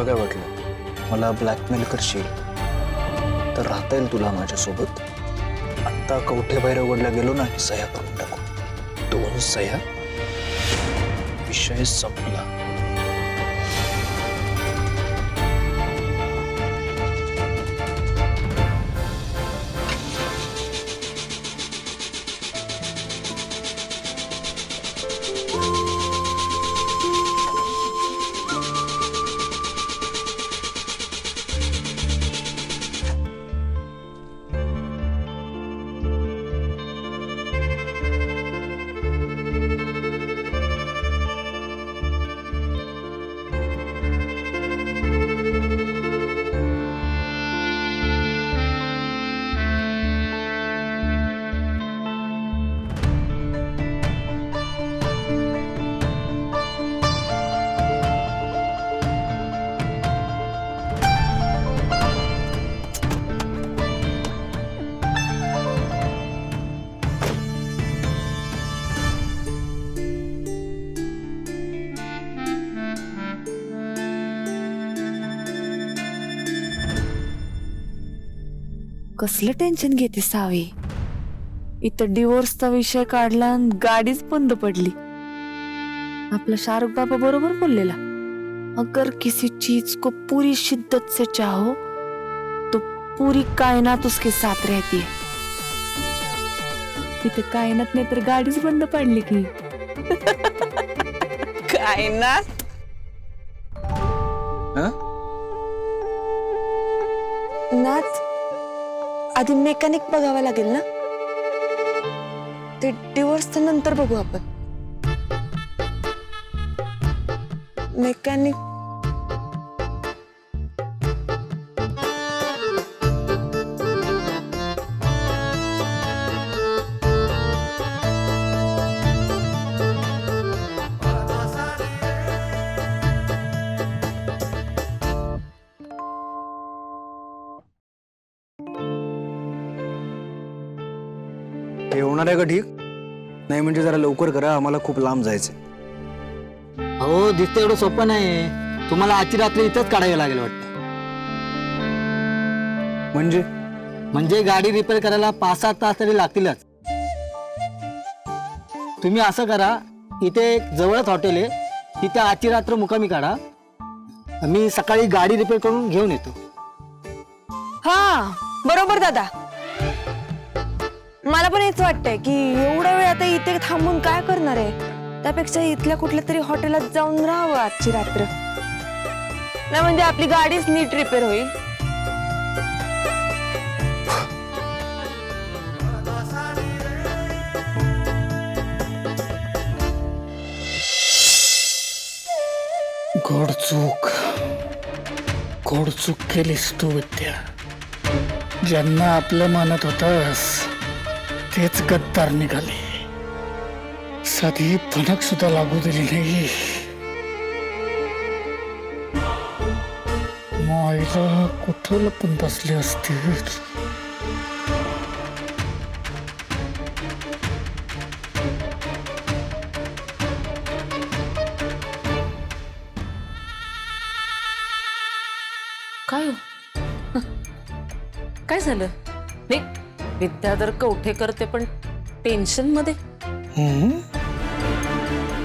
तुला काय वाटलं मला ब्लॅकमेल करशील तर राहता येईल तुला माझ्यासोबत? आत्ता कवठे बाहेर उघडला गेलो ना, सह्या करून टाकू. 2 सह्या, विषय संपला. कसलं टेन्शन घेते सावी? इथं डिवोर्सचा विषय काढला आणि गाडीच बंद पडली. आपला शाहरुख बाबा बरोबर बोललेला, अगर किसी चीज को पूरी शिद्दत से चाहो तो पूरी कायनात उसके साथ रहती है. इथे कायनात नाही तर गाडीच बंद पडली की. कायनात नाथ आधी मेकॅनिक बघावा लागेल ना, ते डिवोर्सच्या नंतर बघू आपण. मेकॅनिक हे होणार आहे का ठीक? नाही म्हणजे जरा लवकर करा, आम्हाला खूप लांब जायचंय. हो दिसतं एवढं सोपं नाही. तुम्हाला आजची रात्री इथंच काढावी लागेल वाटतं. म्हणजे गाडी रिपेअर करायला 5-7 तास तरी लागतीलच. तुम्ही असं करा, इथे एक जवळच हॉटेल आहे, तिथे आजची रात्र मुक्कामी काढा. मी सकाळी गाडी रिपेअर करून घेऊन येतो. हा बरोबर दादा, मला पण हेच वाटतंय की एवढा वेळ आता इथे थांबून काय करणार आहे, त्यापेक्षा इथल्या कुठल्या तरी हॉटेलात जाऊन राहावं आजची रात्र. नाही म्हणजे आपली गाडीच नीट रिपेअर होईल. गोड चूक केलीस तू विद्या. ज्यांना आपलं मानत होतास तेच गद्दार निघाले. साधी फणक सुद्धा लागू दिली नाही. माईला कुठं लपून बसले असतील. काय हो? काय झालं? नाही विद्याधर कवठे करते पण टेन्शन मध्ये.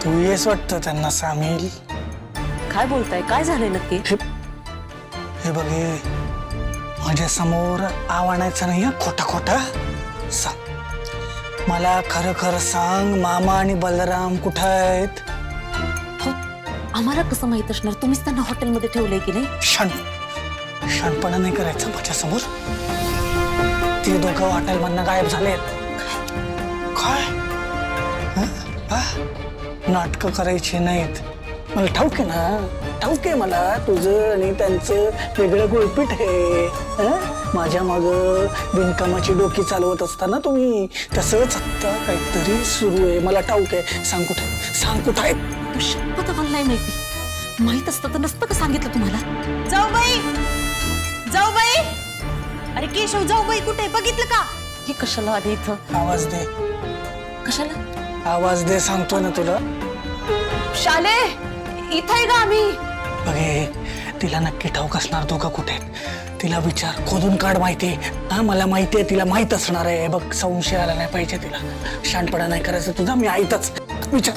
तू येस वाटतं त्यांना सामील. काय बोलताय? काय झालंय नक्की? हे बघे, माझ्या समोर आव्हानायचं नाही खोटा खोटा. सांग मला, खरं खरं सांग, मामा आणि बलराम कुठं आहेत? हो, आम्हाला कसं माहित असणार? तुम्हीच त्यांना हॉटेलमध्ये ठेवलंय की नाही? शानपणा नाही करायचं माझ्या समोर. ते दोघं हॉटेलमधनं गायब झालेत. काय नाटकं करायची नाहीत. मला ठाऊक आहे ना, ठाऊक आहे मला तुझं आणि त्यांचं वेगळं गुळपीट आहे. माझ्या मग बिनकामाची डोकी चालवत असताना तुम्ही तसंच आत्ता काहीतरी सुरू आहे. मला ठाऊक आहे. सांग कुठे, सांग कुठं आहे? शपथ मला नाही माहिती. माहित असतं तर नसतं का सांगितलं तुम्हाला? जाऊबाई, अरे केशव, जाऊबाई कुठे बघितलं का? ही कशाला आली इथं? आवाज दे. कशाला आवाज दे, सांगतोय ना तुला. शाले इथं आहे का आम्ही? बघे, तिला नक्की ठाऊक असणार दोघं कुठे आहेत. तिला विचार, खोदून काढ माहिती. हा, मला माहिती आहे तिला माहित असणार आहे. बघ, संशय आला नाही पाहिजे तिला. शानपणा नाही करायचं तुझा, मी ऐकतच. विचार.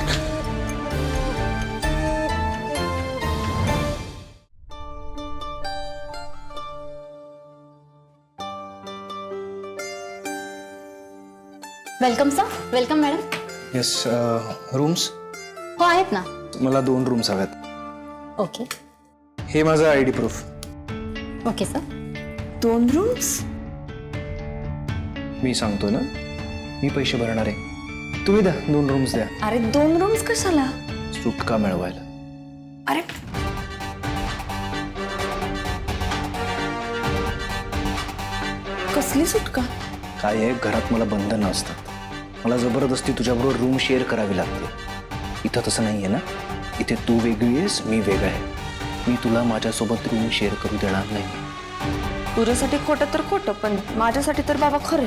Welcome sir. Welcome madam. Yes. Rooms हो आहेत ना. मला 2 रूम्स हव्यात. ओके हे माझं ID proof. Okay sir. 2 rooms? मी सांगतो ना, मी पैसे भरणार आहे. तुम्ही द्या, 2 रूम्स द्या. अरे 2 रूम्स कशाला? सुटका मिळवायला. अरे कसली सुटका? काय आहे, घरात मला बंधनं असतात. मला जबरदस्ती तुझ्याबरोबर रूम शेअर करावी लागते. इथं तसं नाही आहे ना. इथे तू वेगळी आहेस, मी वेगळा आहे. मी तुला माझ्यासोबत रूम शेअर करू देणार नाही. तुझ्यासाठी खोटं तर खोटं, पण माझ्यासाठी तर बाबा खरे.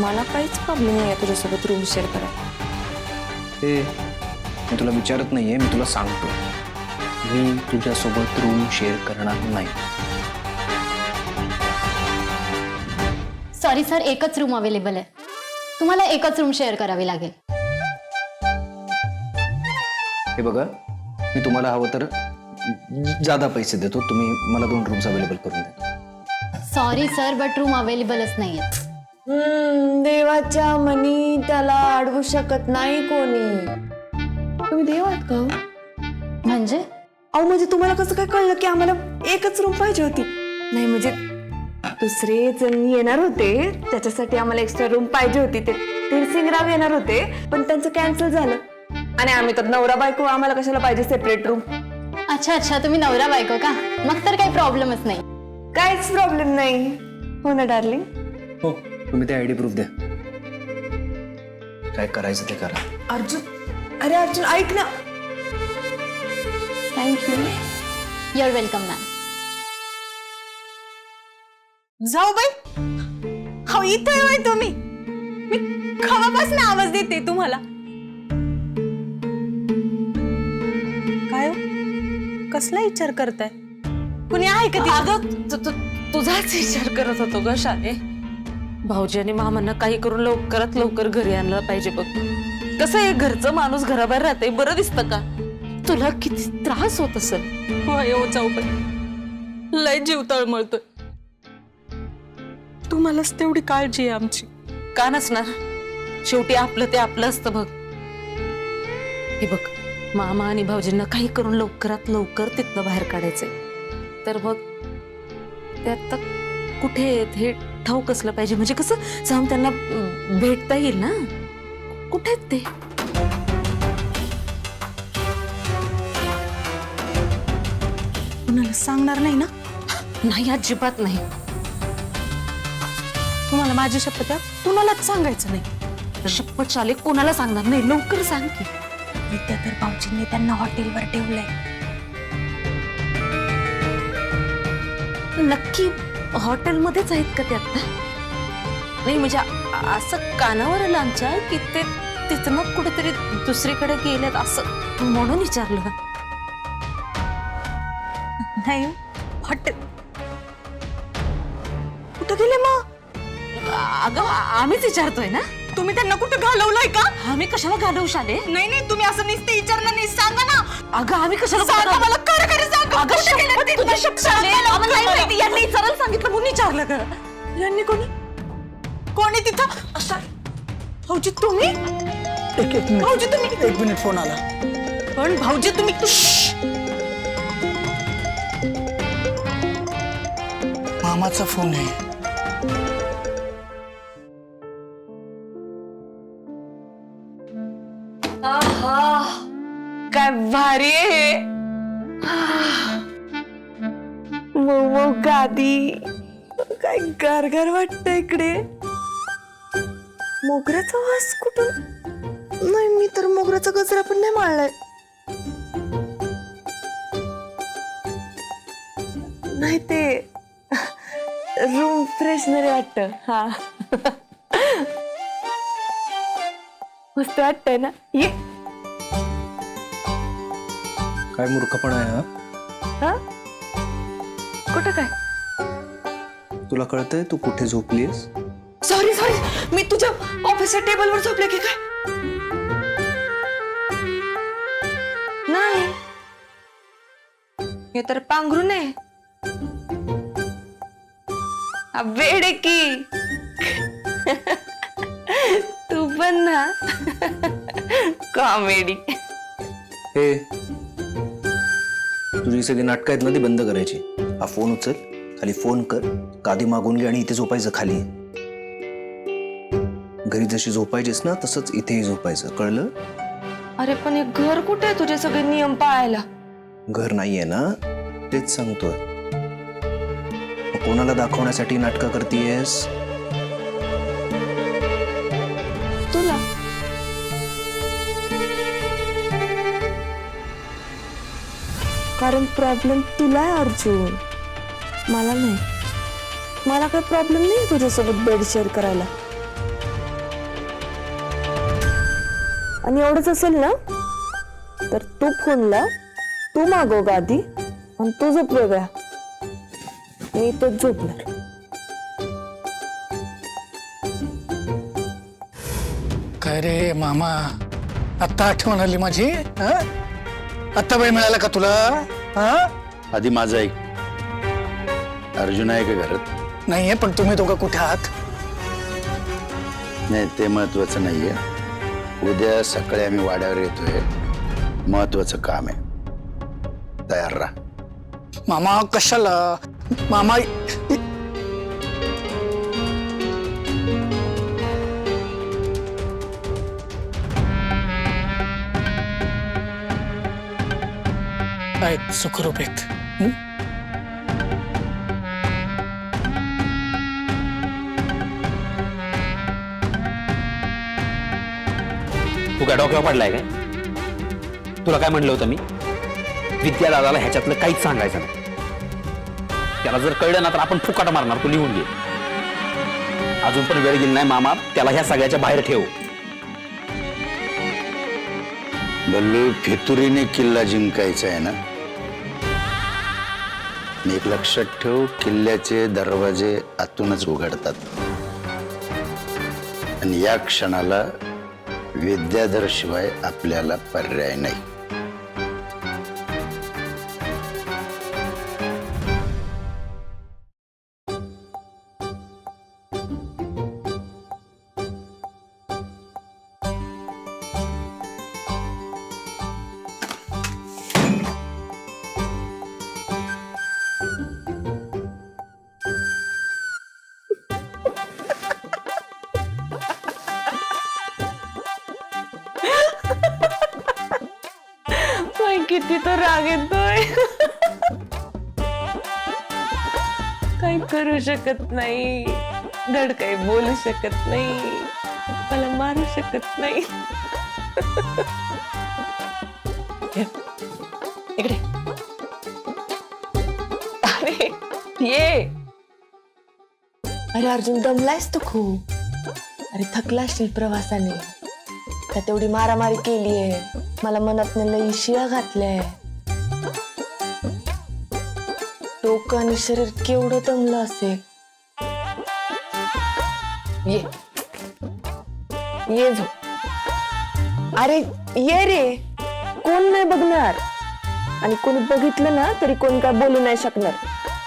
मला काहीच प्रॉब्लेम नाही आहे तुझ्यासोबत रूम शेअर करायला. हे मी तुला विचारत नाहीये, मी तुला सांगतो. मी तुझ्यासोबत रूम शेअर करणार नाही. सॉरी सर, एकच रूम अवेलेबल आहे. तुम्हाला एकच रूम शेअर करावी लागेल. हे बघा, मी तुम्हाला हवं तर जादा पैसे देतो. तुम्ही मला 2 रूम्स अवेलेबल करून द्या. सॉरी सर, बट रूम अवेलेबलच नाही आहेत. देवाच्या मनी त्याला अडवू शकत नाही कोणी. तुम्ही देव आहात का हो? म्हणजे अहो म्हणजे तुम्हाला कसं काय कळलं की आम्हाला एकच रूम पाहिजे होती? नाही म्हणजे दुसरे जण येणार होते, त्याच्यासाठी आम्हाला एक्स्ट्रा रूम पाहिजे होती. ते तीरसिंगराव येणार होते, पण त्यांचं कॅन्सल झालं. आणि आम्ही तर नवरा बायको, आम्हाला कशाला पाहिजे सेपरेट रूम? अच्छा अच्छा, तुम्ही नवरा बायको का? मग तर काही प्रॉब्लेमच नाही. काहीच प्रॉब्लेम नाही. हो ना डार्लिंग? हो, तुम्ही ते ID प्रूफ द्या. काय करायचं ते करा. अर्जुन, अरे अर्जुन ऐक ना. Thank you. You are welcome ma'am. जाऊ बाई, हो इथे होय तुम्ही. मी खवापासून आवाज देते तुम्हाला. काय हो? कसला विचार करताय? कुणी आहे का तिथे? तुझाच विचार करत होतो ग शाने. भाऊजी आणि मामांना काही करून लवकरात लवकर घरी आणलं पाहिजे बघ. कसं आहे, घरचं माणूस घराबाहेर राहते, बरं दिसतं का? तुला किती त्रास होत असेल. होय हो जाऊ बाई, लय जीव तळमळतोय. तुम्हालाच तेवढी काळजी आहे आमची. का नसणार? शेवटी आपलं ते आपलं असतं बघ. हे बघ, मामा आणि भाऊजींना काही करून लवकरात लवकर तिथनं बाहेर काढायचंय. तर बघ ते आता कुठे आहेत हे ठाऊक असलं पाहिजे. म्हणजे कसं जाऊन त्यांना भेटता येईल ना. कुठे आहेत ते? कुणाला सांगणार नाही ना? नाही, अजिबात नाही. तुम्हाला माझी शपथ आहे, कुणालाच सांगायचं नाही. शपथ शाले, कोणाला सांगणार नाही. लवकर सांग की. विद्या तर भाऊजींनी त्यांना हॉटेलवर ठेवलंय. नक्की हॉटेलमध्येच आहेत का ते आता? नाही म्हणजे असं कानावर आलं आमच्या की ते तिथनं कुठेतरी दुसरीकडे गेलेत असं, म्हणून विचारलं. नाही हॉटेल कुठं गेले मग? अगं आम्हीच विचारतोय ना. तुम्ही त्यांना कुठं घालवलंय का? आम्ही कशाला घालवू शाले? नाही तुम्ही असं नुसतं विचारलं नाही, सांगा ना. अगं आम्ही कशाला सांगा मला, खरं सांगा. अगं कुठं गेले शपथ, ते? तुझ्या शपथ शाले, सांगा आम्हाला नाही लवकर. माहिती. यांनी सरळ सांगितलं म्हणून विचारलं का? यांनी कोणी तिथं असा? भाऊजी तुम्ही? एक मिनिट. भाऊजी तुम्ही? 1 मिनिट, फोन आला. पण भाऊजी तुम्ही मामाचा फोन आहे. काय भारी आहे हे. मऊ गादी, काय गारगार वाटत इकडे. मोगऱ्याचा वास कुठून? नाही, मी तर मोगऱ्याचा गजरा पण नाही माळलाय. नाही ते रूम फ्रेशनर वाटत. हा मस्त वाटतंय ना. ये काय मूर्खपणा आहे हा? हा कुठं काय? तुला कळतंय तू कुठे झोपलीस? सॉरी सॉरी, मी तुझ्या ऑफिसच्या टेबलवर झोपले की काय? नाही, हे तर पांघरून आहे. हा बेड आहे की. तू पण ना कॉमेडी. हे तुझी सगळी नाटकं आहेत ना ती बंद करायची. हा फोन उचल, खाली फोन कर, गादी मागून घे आणि इथे झोपायचं खाली. घरी जशी झोपायचीस ना तसंच इथेही झोपायचं, कळलं? अरे पण हे घर कुठे आहे तुझे सगळे नियम पाळायला? घर नाहीये ना, तेच सांगतोय. मग कोणाला दाखवण्यासाठी नाटकं करतीयस? तुला कारण प्रॉब्लेम तुला आहे अर्जुन, मला नाही. मला काही प्रॉब्लेम नाही तुझ्यासोबत बेड शेअर करायला. आणि एवढंच असेल ना तर तू फोन लाव, तू मागव गादी आणि तू झोप वेगळा. मी इथंच झोपणार. काय रे मामा, आत्ता आठवण आली माझी? आत्ता वेळ मिळाला का तुला? आधी माझं ऐक. अर्जुन आहे का घरात? नाहीये, पण तुम्ही दोघं कुठे आहात? नाही, ते महत्वाचं नाहीये. उद्या सकाळी आम्ही वाड्यावर येतोय, महत्वाचं काम आहे. तयार राहा. मामा कशाला? मामा आहेत सुखरूप आहेत. तू काय डोक्यावर पडलाय काय? तुला काय म्हणलं होतं मी? विद्या दादाला ह्याच्यातलं काहीच सांगायचं नाही. त्याला जर कळलं ना तर आपण फुकाट मारणार. तू लिहून घे. अजून पण वेळ गेली नाही मामा, त्याला ह्या सगळ्याच्या बाहेर ठेव. बल्लू, फितुरीने किल्ला जिंकायचा आहे ना? एक लक्षात ठेव, किल्ल्याचे दरवाजे आतूनच उघडतात आणि या क्षणाला विद्याधर शिवाय आपल्याला पर्याय नाही. किती तो राग येतोय. काही करू शकत नाही, धड काही बोलू शकत नाही, मला मारू शकत नाही. इकडे अरे ये. अरे अर्जुन, दमलायस तू खूप. अरे थकला असशील प्रवासाने. त्या तेवढी मारामारी केलीये, मला मनात लई शिळा घातलाय. डोकं आणि शरीर केवढं दमलं असेल. ये ये झोप. अरे ये रे, कोण नाही बघणार आणि कोणी बघितलं ना तरी कोण काय बोलू नाही शकणार.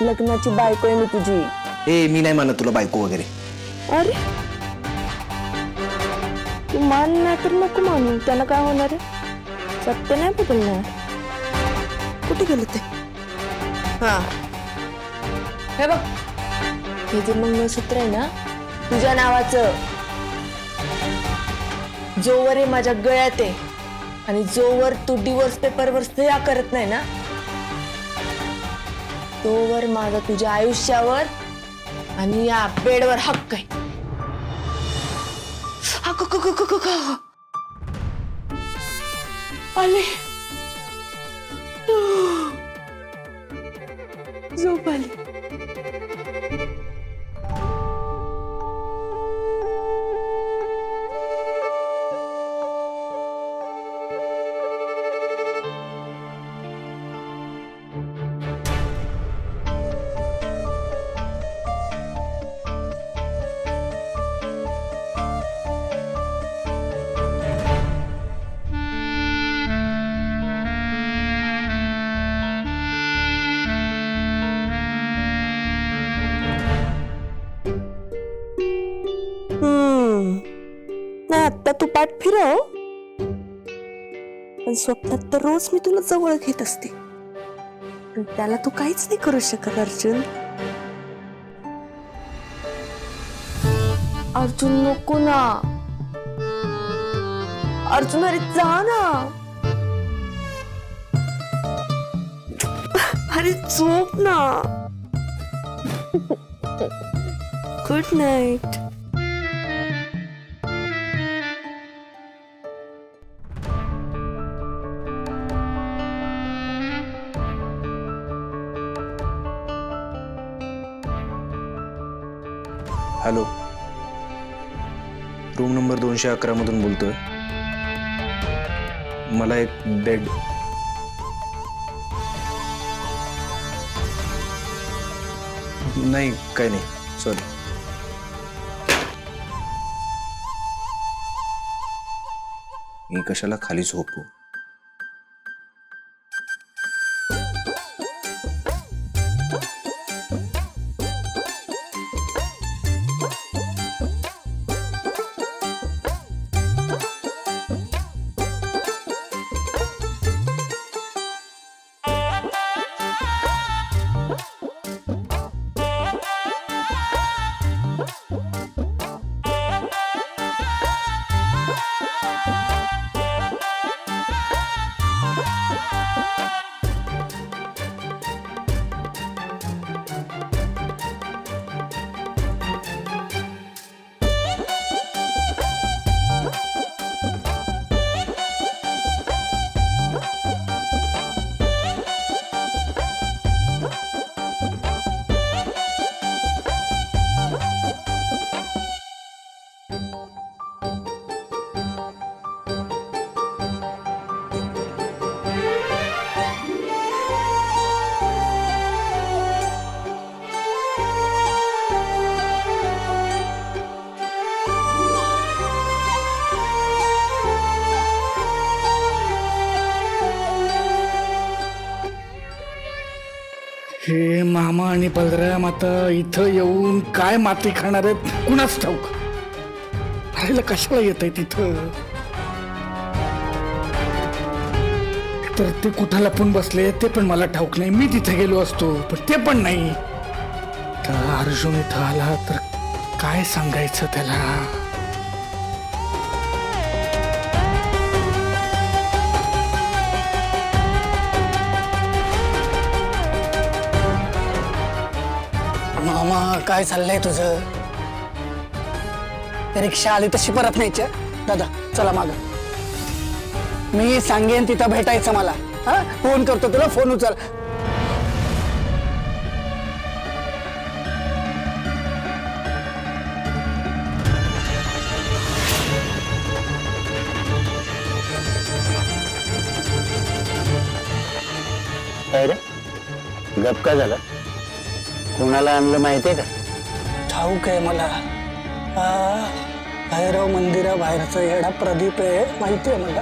लग्नाची बायको आहे मी तुझी. ए, मी नाही मानत तुला बायको वगैरे. अरे तू मान नाही तर नको मानू, त्याला काय होणार आहे? सत्य नाही बदलणार. कुठे गेले ते? हा हे बघ, हे जे मंगळसूत्र आहे ना तुझ्या नावाचं, जोवर हे माझ्या गळ्यात आहे आणि जोवर तू डिवोर्स पेपरवर सह्या करत नाही ना तोवर माझा तुझ्या आयुष्यावर आणि या बेडवर हक्क आहे. आले झोप आली. पाठ फिरव, पण स्वप्नात तर रोज मी तुला जवळ घेत असते. पण त्याला तू काहीच नाही करू शकत अर्जुन. अर्जुन नको ना, अर्जुन अरे जा ना. अरे झोप ना. Good night. Hello, room number 211 मधून बोलतोय. मला एक बेड. नाही, काही नाही, सॉरी. मी कशाला खाली झोपू? हे मामा आणि बलराम आता इथं येऊन काय माती खाणार आहेत कुणाच ठाऊक. राहायला कशाला येत आहे तिथं? तर ते कुठं लपून बसले ते पण मला ठाऊक नाही. मी तिथे गेलो असतो पण ते पण नाही. तर अर्जुन इथं आला तर काय सांगायचं त्याला? मामा काय चाललंय तुझं? रिक्षा आली तशी परत न्यायची. दादा चला माग. मी सांगेन तिथं भेटायचं मला. हा, फोन करतो तुला, फोन उचल. काय रे, गप का झाला? कोणाला आणलं माहितीये का? ठाऊक आहे मला. भैरव मंदिराबाहेरचा येडा प्रदीप आहे, माहिती आहे मला.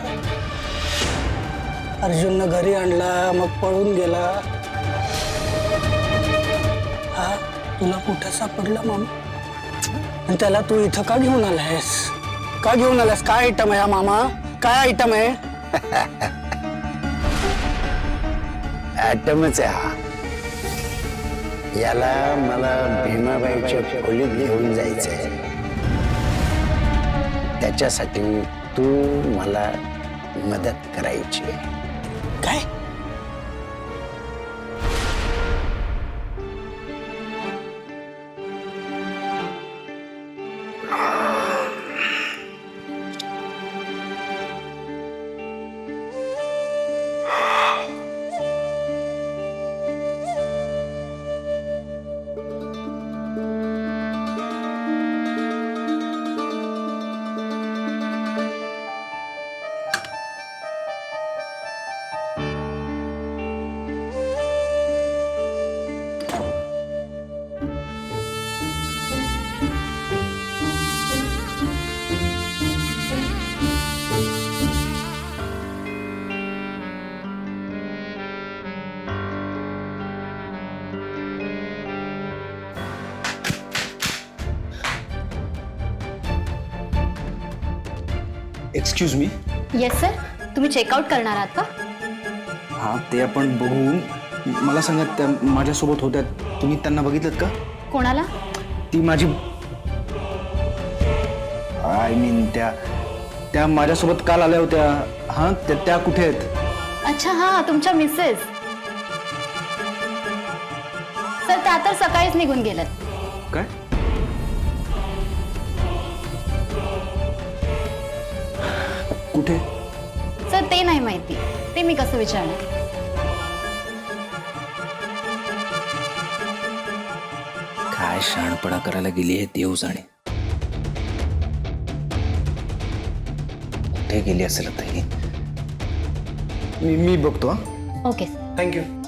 अर्जुननं घरी आणला मग पळून गेला. हा, तुला कुठं सापडला मामा? आणि त्याला तू इथं का घेऊन आलायस? का घेऊन आलायस? काय आयटम आहे हा मामा? काय आयटम आहे? ॲटमच आहे हा. याला मला भीमाबाईच्या खोलीत घेऊन जायचंय. त्याच्यासाठी तू मला मदत करायची. काय? Excuse me. येस सर, तुम्ही चेकआउट करणार आहात का? हा ते आपण बघू. मला सांगा, त्या माझ्यासोबत होत्या, तुम्ही त्यांना बघितलं का? कोणाला? ती माझी आय मीन त्या माझ्यासोबत काल आल्या होत्या. हा त्या कुठे आहेत? अच्छा हा, तुमच्या मिसेस. सर त्या तर सकाळीच निघून गेल्यात. काय? कुठे? सर ते नाही माहिती, ते मी कसं विचारणार. काय शहाणपणा करायला गेली आहे देव जाणे. कुठे गेली असेल आता ही? मी बघतो. हा ओके. थँक्यू.